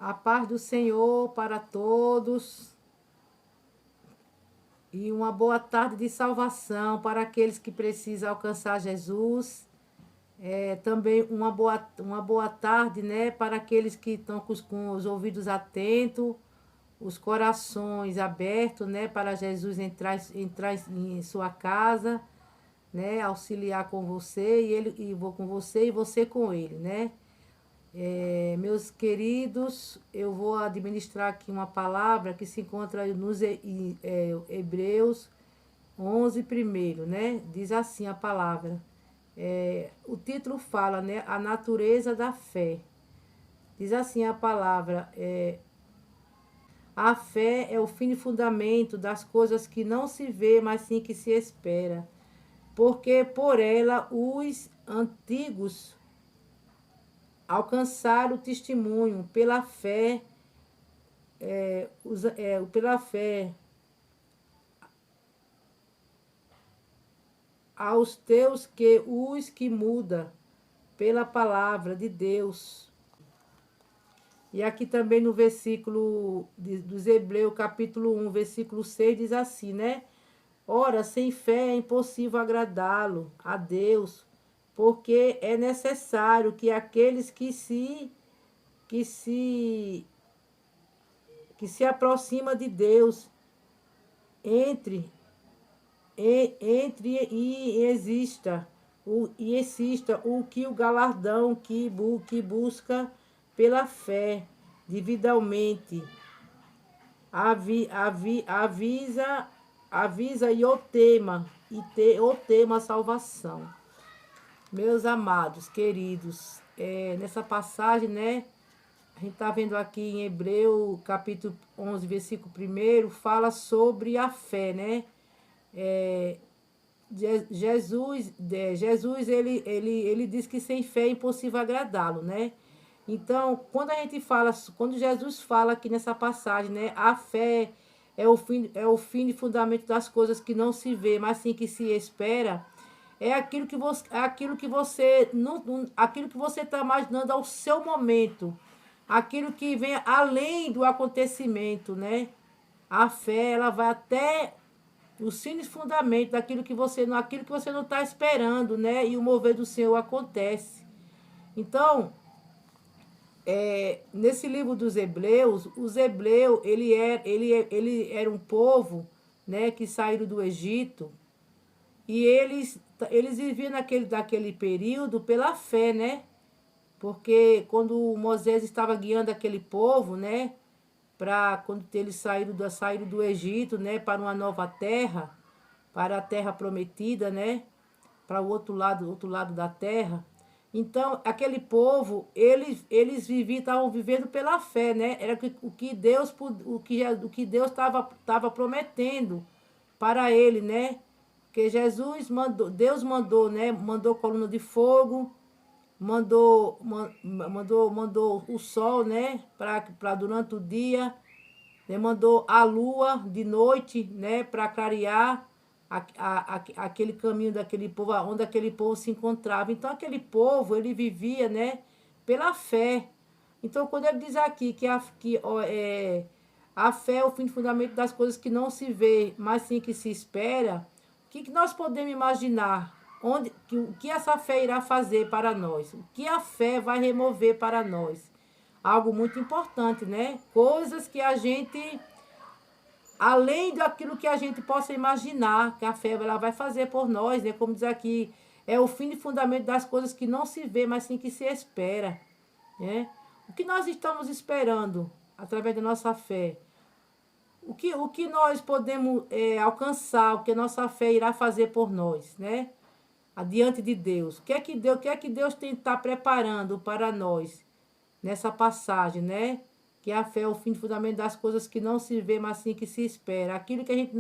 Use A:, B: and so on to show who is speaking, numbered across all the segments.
A: A paz do Senhor para todos e uma boa tarde de salvação para aqueles que precisam alcançar Jesus. Também uma boa tarde, né, para aqueles que estão com os ouvidos atentos, os corações abertos, né, para Jesus entrar em sua casa, né, auxiliar com você e vou com você e você com ele, né? Meus queridos, eu vou administrar aqui uma palavra que se encontra nos Hebreus 11 primeiro, né? Diz assim a palavra. O título fala, né? A natureza da fé. Diz assim a palavra. A fé é o fim e fundamento das coisas que não se vê, mas sim que se espera. Porque por ela os antigos alcançaram o testemunho pela fé aos teus que os que muda pela palavra de Deus. E aqui também no versículo dos Hebreus, capítulo 1, versículo 6, diz assim, né? Ora, sem fé é impossível agradá-lo a Deus, porque é necessário que aqueles que se que se aproxima de Deus entre e exista o que o galardão que busca pela fé divinamente avisa o tema a salvação. Meus amados, queridos, nessa passagem, né, a gente está vendo aqui em Hebreu, capítulo 11, versículo 1, fala sobre a fé, né? Jesus ele diz que sem fé é impossível agradá-lo, né? Então, quando Jesus fala aqui nessa passagem, né? A fé é o fim e fundamento das coisas que não se vê, mas sim que se espera. Aquilo que você está imaginando ao seu momento, aquilo que vem além do acontecimento, né? A fé, ela vai até o simples fundamento aquilo que você não está esperando, né? E o mover do Senhor acontece. Então, nesse livro dos Hebreus, os Hebreus, ele era um povo, né? Que saíram do Egito e eles viviam daquele período pela fé, né? Porque quando Moisés estava guiando aquele povo, né? Quando eles saíram do Egito, né? Para uma nova terra, para a terra prometida, né? Para o outro lado da terra. Então, aquele povo, estavam vivendo pela fé, né? Era o que Deus estava prometendo para ele, né? Que Deus mandou, né? Mandou coluna de fogo, mandou o sol, né? Para durante o dia, né? Mandou a lua de noite, né? Para clarear aquele caminho daquele povo, onde aquele povo se encontrava. Então, aquele povo, ele vivia, né? Pela fé. Então, quando ele diz aqui a fé é o fim de fundamento das coisas que não se vê, mas sim que se espera, que nós podemos imaginar? O que essa fé irá fazer para nós? O que a fé vai remover para nós? Algo muito importante, né? Coisas que a gente, além daquilo que a gente possa imaginar, que a fé ela vai fazer por nós, né? Como diz aqui, é o fim e fundamento das coisas que não se vê, mas sim que se espera, né? O que nós estamos esperando através da nossa fé? O que nós podemos alcançar, o que a nossa fé irá fazer por nós, né? Adiante de Deus. O que é que Deus tem está preparando para nós nessa passagem, né? Que a fé é o fim de fundamento das coisas que não se vê, mas sim que se espera. Aquilo que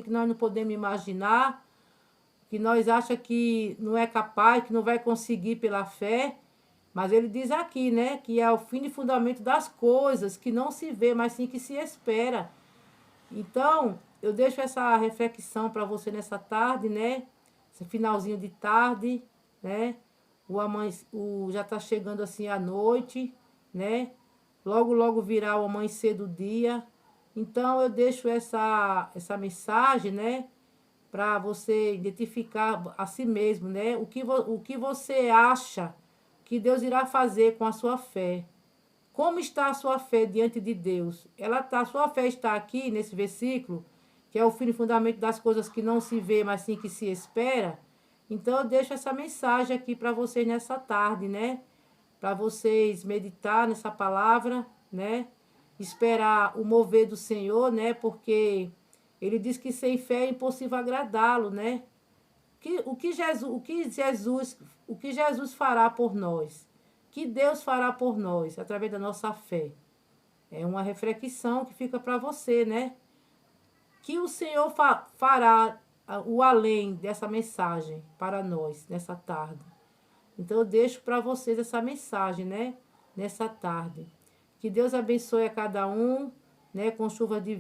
A: nós não podemos imaginar, que nós achamos que não é capaz, que não vai conseguir pela fé, mas ele diz aqui, né, que é o fim de fundamento das coisas que não se vê, mas sim que se espera. Então, eu deixo essa reflexão para você nessa tarde, né? Esse finalzinho de tarde, né? Já está chegando assim à noite, né? Logo, logo virá o amanhecer do dia. Então, eu deixo essa mensagem, né? Para você identificar a si mesmo, né? O que você acha que Deus irá fazer com a sua fé. Como está a sua fé diante de Deus? A sua fé está aqui nesse versículo, que é o fim e fundamento das coisas que não se vê, mas sim que se espera. Então eu deixo essa mensagem aqui para vocês nessa tarde, né? Para vocês meditar nessa palavra, né? Esperar o mover do Senhor, né? Porque ele diz que sem fé é impossível agradá-lo, né? O que Jesus fará por nós? Que Deus fará por nós através da nossa fé? É uma reflexão que fica para você, né? Que o Senhor fará o além dessa mensagem para nós nessa tarde. Então eu deixo para vocês essa mensagem, né? Nessa tarde. Que Deus abençoe a cada um, né? Com chuva de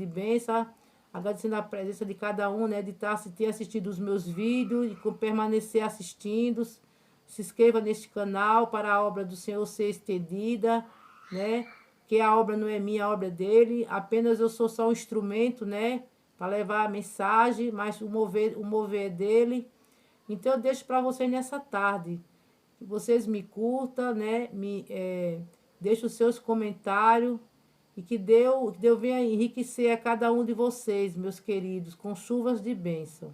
A: bênção. Agradecendo a presença de cada um, né? De ter assistido os meus vídeos e permanecer assistindo. Se inscreva neste canal para a obra do Senhor ser estendida, né? Que a obra não é minha, a obra é dele. Apenas eu sou só um instrumento, né? Para levar a mensagem, mas o mover é dele. Então eu deixo para vocês nessa tarde. Que vocês me curtam, né? Deixe os seus comentários. E que Deus venha enriquecer a cada um de vocês, meus queridos, com chuvas de bênção.